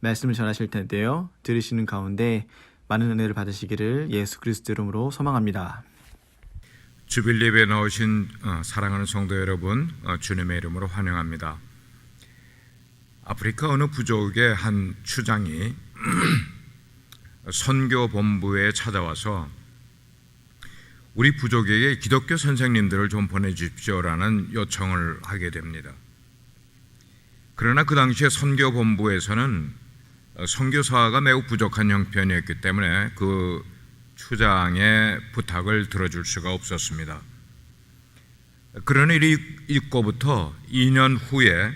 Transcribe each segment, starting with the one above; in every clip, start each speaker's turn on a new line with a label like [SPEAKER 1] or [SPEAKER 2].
[SPEAKER 1] 말씀을 전하실 텐데요. 들으시는 가운데 많은 은혜를 받으시기를 예수 그리스도 이름으로 소망합니다.
[SPEAKER 2] 주빌 예배에 나오신 사랑하는 성도 여러분, 주님의 이름으로 환영합니다. 아프리카 어느 부족의 한 추장이 선교 본부에 찾아와서 우리 부족에게 기독교 선생님들을 좀 보내주십시오라는 요청을 하게 됩니다. 그러나 그 당시에 선교 본부에서는 선교사가 매우 부족한 형편이었기 때문에 그 추장의 부탁을 들어줄 수가 없었습니다. 그런 일이 있고부터 2년 후에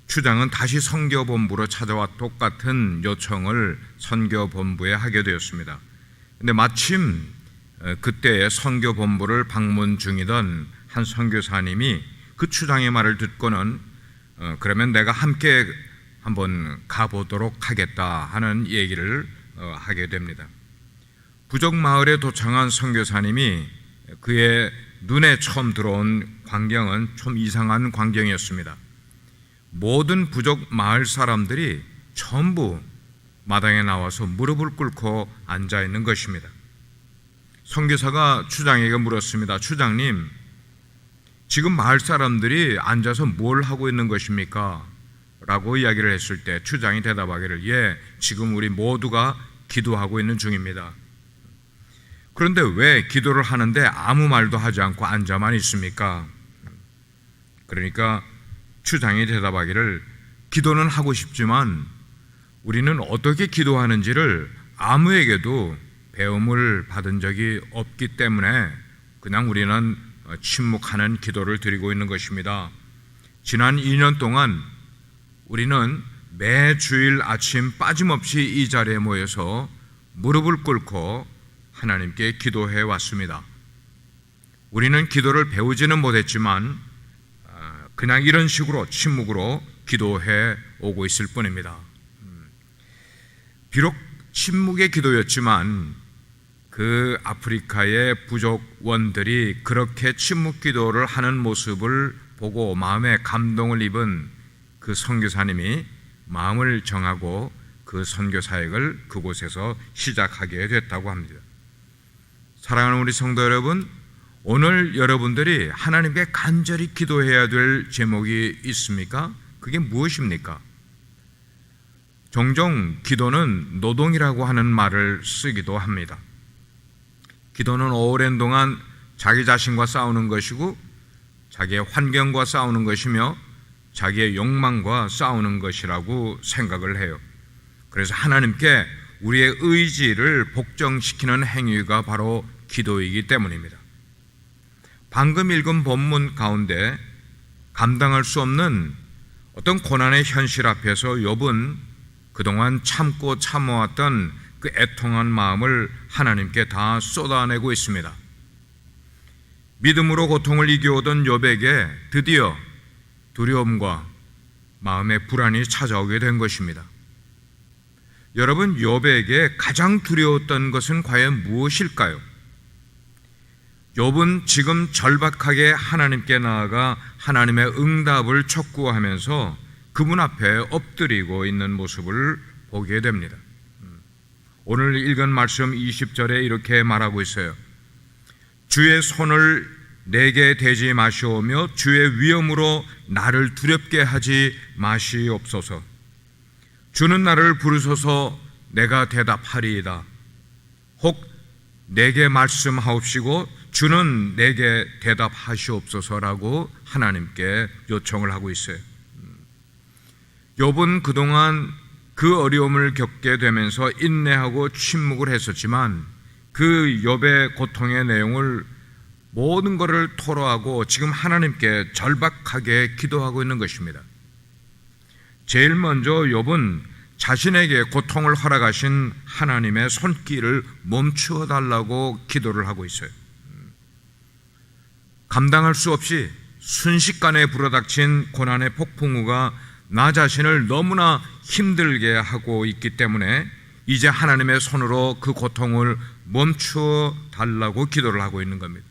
[SPEAKER 2] 추장은 다시 선교본부로 찾아와 똑같은 요청을 선교본부에 하게 되었습니다. 근데 마침 그때 선교본부를 방문 중이던 한 선교사님이 그 추장의 말을 듣고는 그러면 내가 함께 한번 가보도록 하겠다 하는 얘기를 하게 됩니다. 부족 마을에 도착한 선교사님이 그의 눈에 처음 들어온 광경은 좀 이상한 광경이었습니다. 모든 부족 마을 사람들이 전부 마당에 나와서 무릎을 꿇고 앉아 있는 것입니다. 선교사가 추장에게 물었습니다. 추장님, 지금 마을 사람들이 앉아서 뭘 하고 있는 것입니까? 라고 이야기를 했을 때 추장이 대답하기를, 예, 지금 우리 모두가 기도하고 있는 중입니다. 그런데 왜 기도를 하는데 아무 말도 하지 않고 앉아만 있습니까? 그러니까 추장이 대답하기를, 기도는 하고 싶지만 우리는 어떻게 기도하는지를 아무에게도 배움을 받은 적이 없기 때문에 그냥 우리는 침묵하는 기도를 드리고 있는 것입니다. 지난 2년 동안 우리는 매 주일 아침 빠짐없이 이 자리에 모여서 무릎을 꿇고 하나님께 기도해 왔습니다. 우리는 기도를 배우지는 못했지만 그냥 이런 식으로 침묵으로 기도해 오고 있을 뿐입니다. 비록 침묵의 기도였지만 그 아프리카의 부족원들이 그렇게 침묵 기도를 하는 모습을 보고 마음에 감동을 입은 그 선교사님이 마음을 정하고 그 선교 사역을 그곳에서 시작하게 됐다고 합니다. 사랑하는 우리 성도 여러분, 오늘 여러분들이 하나님께 간절히 기도해야 될 제목이 있습니까? 그게 무엇입니까? 종종 기도는 노동이라고 하는 말을 쓰기도 합니다. 기도는 오랜 동안 자기 자신과 싸우는 것이고 자기의 환경과 싸우는 것이며 자기의 욕망과 싸우는 것이라고 생각을 해요. 그래서 하나님께 우리의 의지를 복종시키는 행위가 바로 기도이기 때문입니다. 방금 읽은 본문 가운데 감당할 수 없는 어떤 고난의 현실 앞에서 욥은 그동안 참고 참아왔던 그 애통한 마음을 하나님께 다 쏟아내고 있습니다. 믿음으로 고통을 이겨오던 욥에게 드디어 두려움과 마음의 불안이 찾아오게 된 것입니다. 여러분, 욥에게 가장 두려웠던 것은 과연 무엇일까요? 욥은 지금 절박하게 하나님께 나아가 하나님의 응답을 촉구하면서 그분 앞에 엎드리고 있는 모습을 보게 됩니다. 오늘 읽은 말씀 20절에 이렇게 말하고 있어요. 주의 손을 내게 대지 마시오며 주의 위엄으로 나를 두렵게 하지 마시옵소서. 주는 나를 부르소서 내가 대답하리이다. 혹 내게 말씀하옵시고 주는 내게 대답하시옵소서라고 하나님께 요청을 하고 있어요. 욥은 그동안 그 어려움을 겪게 되면서 인내하고 침묵을 했었지만 그 욥의 고통의 내용을 모든 것을 토로하고 지금 하나님께 절박하게 기도하고 있는 것입니다. 제일 먼저 욥은 자신에게 고통을 허락하신 하나님의 손길을 멈추어 달라고 기도를 하고 있어요. 감당할 수 없이 순식간에 불어닥친 고난의 폭풍우가 나 자신을 너무나 힘들게 하고 있기 때문에 이제 하나님의 손으로 그 고통을 멈추어 달라고 기도를 하고 있는 겁니다.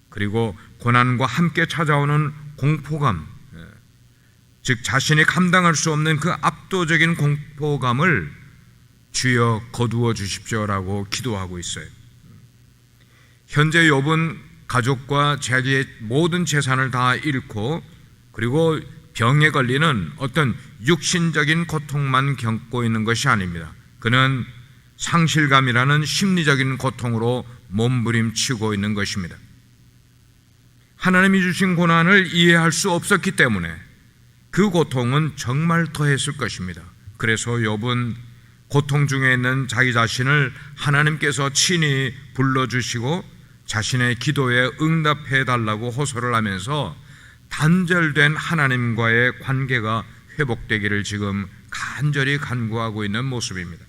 [SPEAKER 2] 그리고 고난과 함께 찾아오는 공포감, 즉 자신이 감당할 수 없는 그 압도적인 공포감을 주여 거두어 주십시오라고 기도하고 있어요. 현재 욥은 가족과 자기의 모든 재산을 다 잃고 그리고 병에 걸리는 어떤 육신적인 고통만 겪고 있는 것이 아닙니다. 그는 상실감이라는 심리적인 고통으로 몸부림치고 있는 것입니다. 하나님이 주신 고난을 이해할 수 없었기 때문에 그 고통은 정말 더했을 것입니다. 그래서 욥은 고통 중에 있는 자기 자신을 하나님께서 친히 불러주시고 자신의 기도에 응답해 달라고 호소를 하면서 단절된 하나님과의 관계가 회복되기를 지금 간절히 간구하고 있는 모습입니다.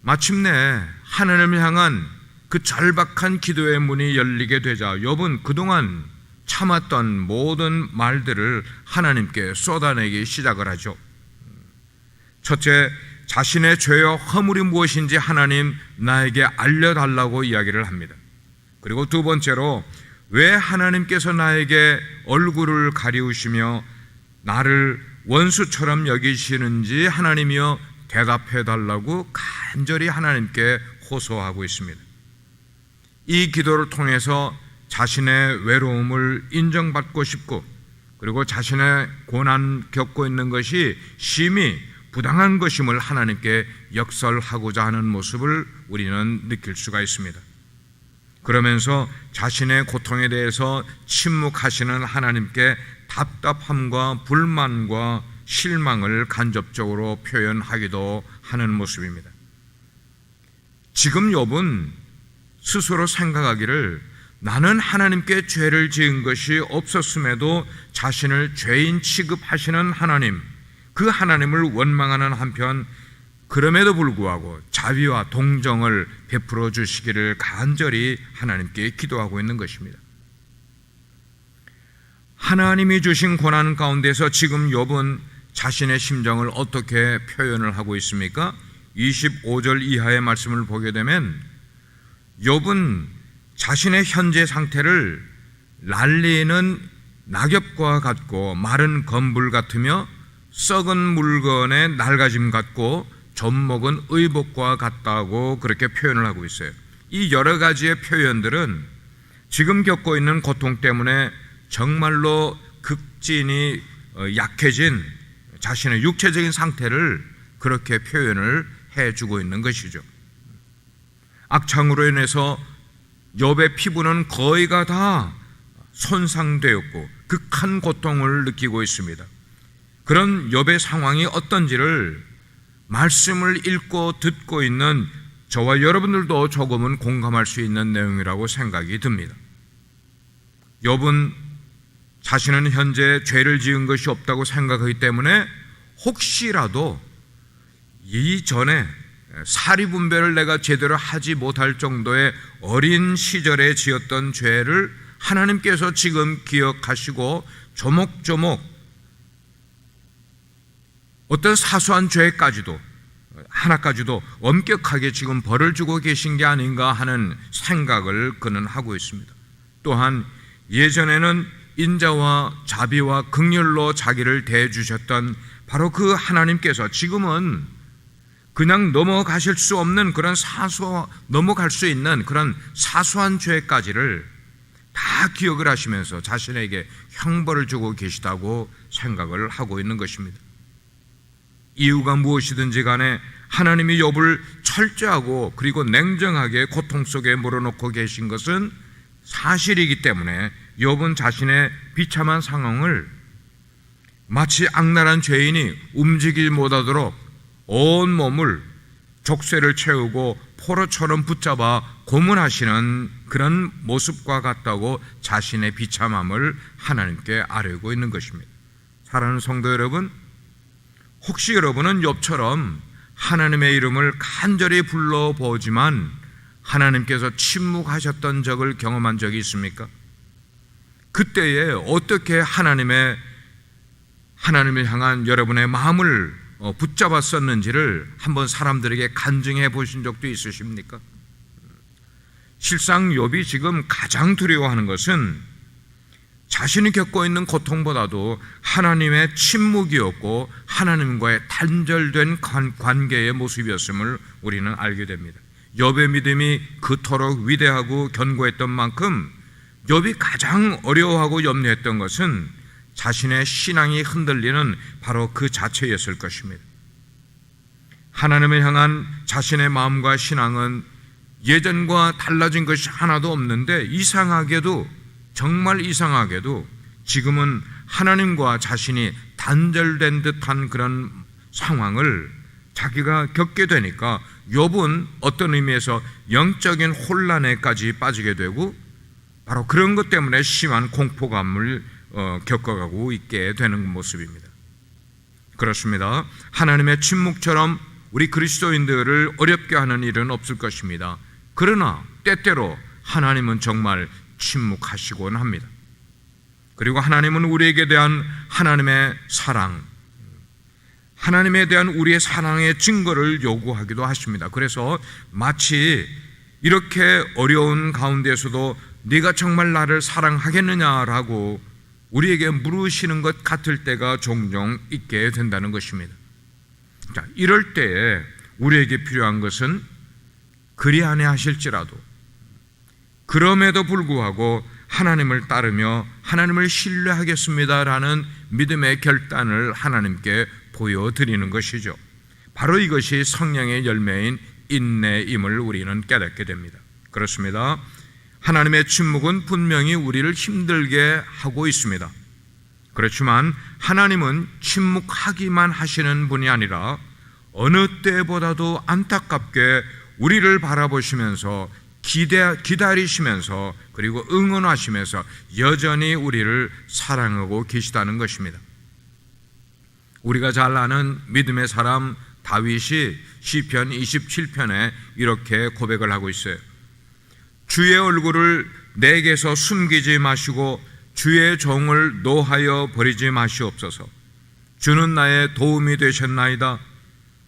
[SPEAKER 2] 마침내 하나님을 향한 그 절박한 기도의 문이 열리게 되자 욥은 그동안 참았던 모든 말들을 하나님께 쏟아내기 시작을 하죠. 첫째, 자신의 죄와 허물이 무엇인지 하나님 나에게 알려달라고 이야기를 합니다. 그리고 두 번째로 왜 하나님께서 나에게 얼굴을 가리우시며 나를 원수처럼 여기시는지 하나님이여 대답해 달라고 간절히 하나님께 호소하고 있습니다. 이 기도를 통해서 자신의 외로움을 인정받고 싶고 그리고 자신의 고난 겪고 있는 것이 심히 부당한 것임을 하나님께 역설하고자 하는 모습을 우리는 느낄 수가 있습니다. 그러면서 자신의 고통에 대해서 침묵하시는 하나님께 답답함과 불만과 실망을 간접적으로 표현하기도 하는 모습입니다. 지금 욥은 스스로 생각하기를 나는 하나님께 죄를 지은 것이 없었음에도 자신을 죄인 취급하시는 하나님, 그 하나님을 원망하는 한편 그럼에도 불구하고 자비와 동정을 베풀어 주시기를 간절히 하나님께 기도하고 있는 것입니다. 하나님이 주신 고난 가운데서 지금 욥은 자신의 심정을 어떻게 표현을 하고 있습니까? 25절 이하의 말씀을 보게 되면 욥은 자신의 현재 상태를 날리는 낙엽과 같고 마른 검불 같으며 썩은 물건의 낡아짐 같고 젖먹은 의복과 같다고 그렇게 표현을 하고 있어요. 이 여러 가지의 표현들은 지금 겪고 있는 고통 때문에 정말로 극진히 약해진 자신의 육체적인 상태를 그렇게 표현을 해주고 있는 것이죠. 악창으로 인해서 욥의 피부는 거의가 다 손상되었고 극한 고통을 느끼고 있습니다. 그런 욥의 상황이 어떤지를 말씀을 읽고 듣고 있는 저와 여러분들도 조금은 공감할 수 있는 내용이라고 생각이 듭니다. 욥은 자신은 현재 죄를 지은 것이 없다고 생각하기 때문에 혹시라도 이전에 사리분별을 내가 제대로 하지 못할 정도의 어린 시절에 지었던 죄를 하나님께서 지금 기억하시고 조목조목 어떤 사소한 죄까지도 하나까지도 엄격하게 지금 벌을 주고 계신 게 아닌가 하는 생각을 그는 하고 있습니다. 또한 예전에는 인자와 자비와 긍휼로 자기를 대해주셨던 바로 그 하나님께서 지금은 그냥 넘어가실 수 없는 그런 넘어갈 수 있는 그런 사소한 죄까지를 다 기억을 하시면서 자신에게 형벌을 주고 계시다고 생각을 하고 있는 것입니다. 이유가 무엇이든지 간에 하나님이 욥을 철저하고 그리고 냉정하게 고통 속에 몰아넣고 계신 것은 사실이기 때문에 욥은 자신의 비참한 상황을 마치 악랄한 죄인이 움직이지 못하도록 온 몸을 족쇄를 채우고 포로처럼 붙잡아 고문하시는 그런 모습과 같다고 자신의 비참함을 하나님께 아뢰고 있는 것입니다. 사랑하는 성도 여러분, 혹시 여러분은 욥처럼 하나님의 이름을 간절히 불러보지만 하나님께서 침묵하셨던 적을 경험한 적이 있습니까? 그때에 어떻게 하나님을 향한 여러분의 마음을 붙잡았었는지를 한번 사람들에게 간증해 보신 적도 있으십니까? 실상 욥이 지금 가장 두려워하는 것은 자신이 겪고 있는 고통보다도 하나님의 침묵이었고 하나님과의 단절된 관계의 모습이었음을 우리는 알게 됩니다. 욥의 믿음이 그토록 위대하고 견고했던 만큼 욥이 가장 어려워하고 염려했던 것은 자신의 신앙이 흔들리는 바로 그 자체였을 것입니다. 하나님을 향한 자신의 마음과 신앙은 예전과 달라진 것이 하나도 없는데 정말 이상하게도 지금은 하나님과 자신이 단절된 듯한 그런 상황을 자기가 겪게 되니까 욥은 어떤 의미에서 영적인 혼란에까지 빠지게 되고 바로 그런 것 때문에 심한 공포감을 겪어가고 있게 되는 모습입니다. 그렇습니다. 하나님의 침묵처럼 우리 그리스도인들을 어렵게 하는 일은 없을 것입니다. 그러나 때때로 하나님은 정말 침묵하시곤 합니다. 그리고 하나님은 우리에게 대한 하나님의 사랑, 하나님에 대한 우리의 사랑의 증거를 요구하기도 하십니다. 그래서 마치 이렇게 어려운 가운데서도 네가 정말 나를 사랑하겠느냐라고 우리에게 물으시는 것 같을 때가 종종 있게 된다는 것입니다. 자, 이럴 때에 우리에게 필요한 것은 그리 아니하실지라도 그럼에도 불구하고 하나님을 따르며 하나님을 신뢰하겠습니다라는 믿음의 결단을 하나님께 보여드리는 것이죠. 바로 이것이 성령의 열매인 인내임을 우리는 깨닫게 됩니다. 그렇습니다. 하나님의 침묵은 분명히 우리를 힘들게 하고 있습니다. 그렇지만 하나님은 침묵하기만 하시는 분이 아니라 어느 때보다도 안타깝게 우리를 바라보시면서 기다리시면서 그리고 응원하시면서 여전히 우리를 사랑하고 계시다는 것입니다. 우리가 잘 아는 믿음의 사람 다윗이 시편 27편에 이렇게 고백을 하고 있어요. 주의 얼굴을 내게서 숨기지 마시고 주의 종을 노하여 버리지 마시옵소서. 주는 나의 도움이 되셨나이다.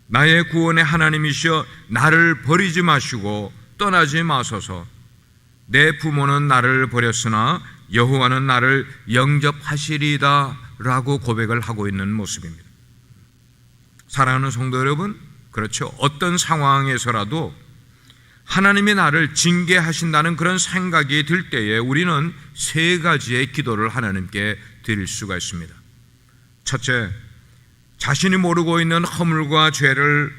[SPEAKER 2] 나의 구원의 하나님이시여 나를 버리지 마시고 떠나지 마소서. 내 부모는 나를 버렸으나 여호와는 나를 영접하시리이다 라고 고백을 하고 있는 모습입니다. 사랑하는 성도 여러분, 그렇죠. 어떤 상황에서라도 하나님이 나를 징계하신다는 그런 생각이 들 때에 우리는 세 가지의 기도를 하나님께 드릴 수가 있습니다. 첫째, 자신이 모르고 있는 허물과 죄를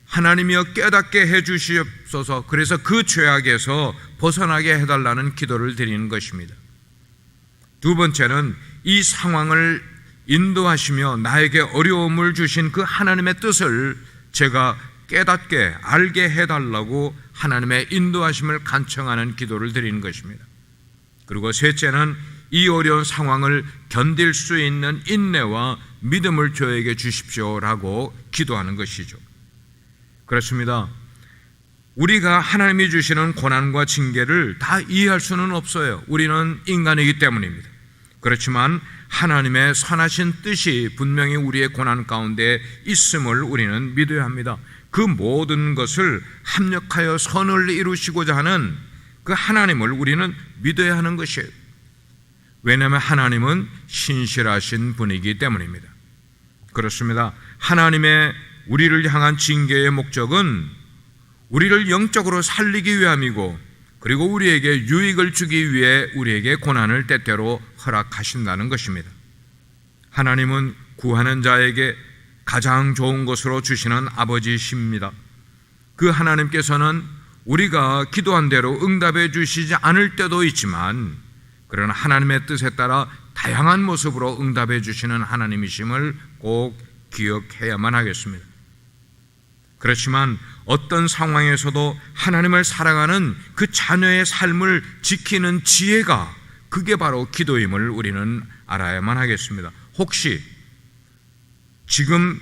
[SPEAKER 2] 하나님이여 깨닫게 해주시옵소서. 그래서 그 죄악에서 벗어나게 해달라는 기도를 드리는 것입니다. 두 번째는 이 상황을 인도하시며 나에게 어려움을 주신 그 하나님의 뜻을 제가 깨닫게 알게 해달라고 하나님의 인도하심을 간청하는 기도를 드리는 것입니다. 그리고 셋째는 이 어려운 상황을 견딜 수 있는 인내와 믿음을 저에게 주십시오라고 기도하는 것이죠. 그렇습니다. 우리가 하나님이 주시는 고난과 징계를 다 이해할 수는 없어요. 우리는 인간이기 때문입니다. 그렇지만 하나님의 선하신 뜻이 분명히 우리의 고난 가운데 있음을 우리는 믿어야 합니다. 그 모든 것을 합력하여 선을 이루시고자 하는 그 하나님을 우리는 믿어야 하는 것이에요. 왜냐하면 하나님은 신실하신 분이기 때문입니다. 그렇습니다. 하나님의 우리를 향한 징계의 목적은 우리를 영적으로 살리기 위함이고 그리고 우리에게 유익을 주기 위해 우리에게 고난을 때때로 허락하신다는 것입니다. 하나님은 구하는 자에게 가장 좋은 것으로 주시는 아버지십니다. 그 하나님께서는 우리가 기도한 대로 응답해 주시지 않을 때도 있지만 그러나 하나님의 뜻에 따라 다양한 모습으로 응답해 주시는 하나님이심을 꼭 기억해야만 하겠습니다. 그렇지만 어떤 상황에서도 하나님을 사랑하는 그 자녀의 삶을 지키는 지혜가 그게 바로 기도임을 우리는 알아야만 하겠습니다. 혹시 지금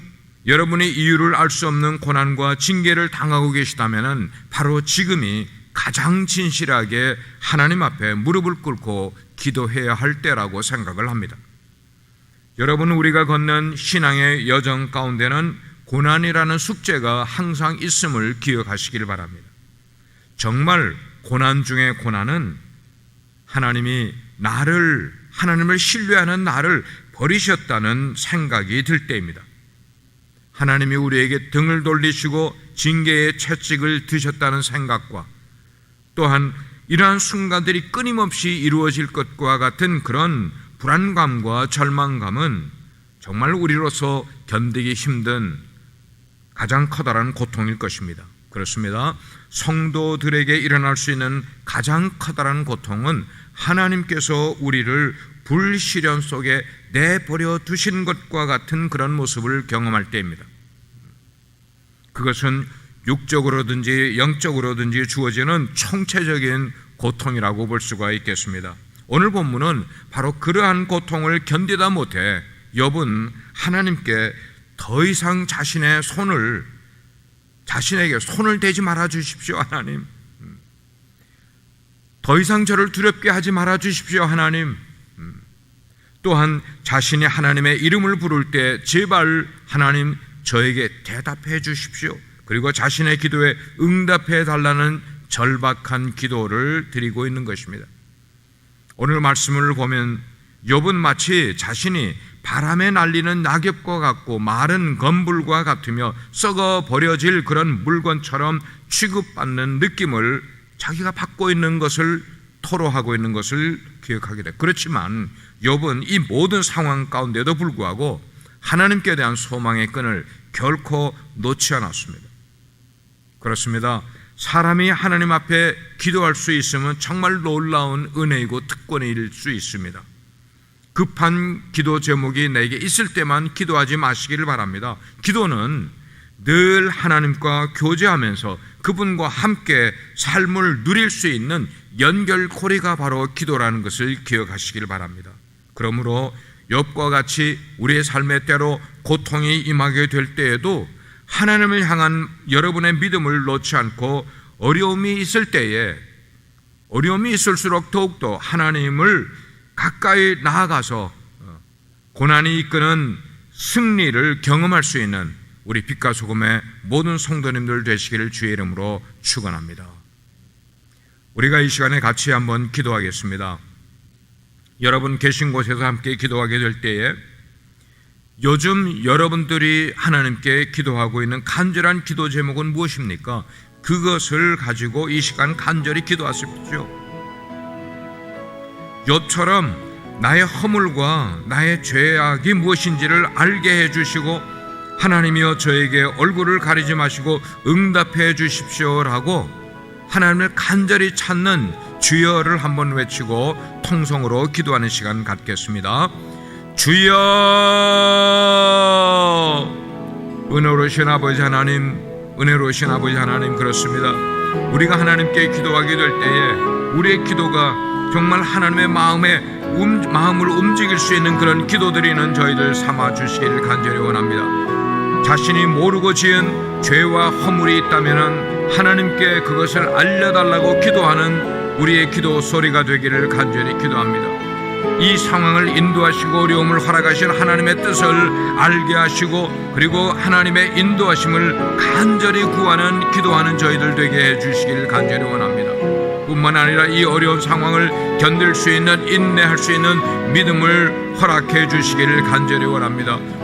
[SPEAKER 2] 여러분이 이유를 알 수 없는 고난과 징계를 당하고 계시다면 바로 지금이 가장 진실하게 하나님 앞에 무릎을 꿇고 기도해야 할 때라고 생각을 합니다. 여러분, 우리가 걷는 신앙의 여정 가운데는 고난이라는 숙제가 항상 있음을 기억하시길 바랍니다. 정말 고난 중에 고난은 하나님이 나를 하나님을 신뢰하는 나를 버리셨다는 생각이 들 때입니다. 하나님이 우리에게 등을 돌리시고 징계의 채찍을 드셨다는 생각과 또한 이러한 순간들이 끊임없이 이루어질 것과 같은 그런 불안감과 절망감은 정말 우리로서 견디기 힘든 가장 커다란 고통일 것입니다. 그렇습니다. 성도들에게 일어날 수 있는 가장 커다란 고통은 하나님께서 우리를 불시련 속에 내버려 두신 것과 같은 그런 모습을 경험할 때입니다. 그것은 육적으로든지 영적으로든지 주어지는 총체적인 고통이라고 볼 수가 있겠습니다. 오늘 본문은 바로 그러한 고통을 견디다 못해 욥은 하나님께 더 이상 자신에게 손을 대지 말아 주십시오, 하나님. 더 이상 저를 두렵게 하지 말아 주십시오, 하나님. 또한 자신이 하나님의 이름을 부를 때 제발 하나님 저에게 대답해 주십시오. 그리고 자신의 기도에 응답해 달라는 절박한 기도를 드리고 있는 것입니다. 오늘 말씀을 보면 욥은 마치 자신이 바람에 날리는 낙엽과 같고 마른 건불과 같으며 썩어 버려질 그런 물건처럼 취급받는 느낌을 자기가 받고 있는 것을 토로하고 있는 것을 기억하게 돼. 그렇지만 욥은 이 모든 상황 가운데도 불구하고 하나님께 대한 소망의 끈을 결코 놓지 않았습니다. 그렇습니다. 사람이 하나님 앞에 기도할 수 있으면 정말 놀라운 은혜이고 특권일 수 있습니다. 급한 기도 제목이 내게 있을 때만 기도하지 마시기를 바랍니다. 기도는 늘 하나님과 교제하면서 그분과 함께 삶을 누릴 수 있는 연결고리가 바로 기도라는 것을 기억하시기를 바랍니다. 그러므로 욥과 같이 우리의 삶의 때로 고통이 임하게 될 때에도 하나님을 향한 여러분의 믿음을 놓지 않고 어려움이 있을 때에 어려움이 있을수록 더욱더 하나님을 가까이 나아가서 고난이 이끄는 승리를 경험할 수 있는 우리 빛과 소금의 모든 성도님들 되시기를 주의 이름으로 축원합니다. 우리가 이 시간에 같이 한번 기도하겠습니다. 여러분 계신 곳에서 함께 기도하게 될 때에 요즘 여러분들이 하나님께 기도하고 있는 간절한 기도 제목은 무엇입니까? 그것을 가지고 이 시간 간절히 기도하십시오. 욥처럼 나의 허물과 나의 죄악이 무엇인지를 알게 해주시고 하나님이여 저에게 얼굴을 가리지 마시고 응답해 주십시오라고 하나님을 간절히 찾는 주여를 한번 외치고 통성으로 기도하는 시간 갖겠습니다. 주여, 은혜로우신 아버지 하나님, 은혜로우신 아버지 하나님, 그렇습니다. 우리가 하나님께 기도하게 될 때에 우리의 기도가 정말 하나님의 마음을 움직일 수 있는 그런 기도드리는 저희들 삼아 주시기를 간절히 원합니다. 자신이 모르고 지은 죄와 허물이 있다면 하나님께 그것을 알려달라고 기도하는 우리의 기도 소리가 되기를 간절히 기도합니다. 이 상황을 인도하시고 어려움을 허락하신 하나님의 뜻을 알게 하시고 그리고 하나님의 인도하심을 간절히 구하는 기도하는 저희들 되게 해주시기를 간절히 원합니다. 뿐만 아니라 이 어려운 상황을 견딜 수 있는 인내할 수 있는 믿음을 허락해 주시기를 간절히 원합니다. 우리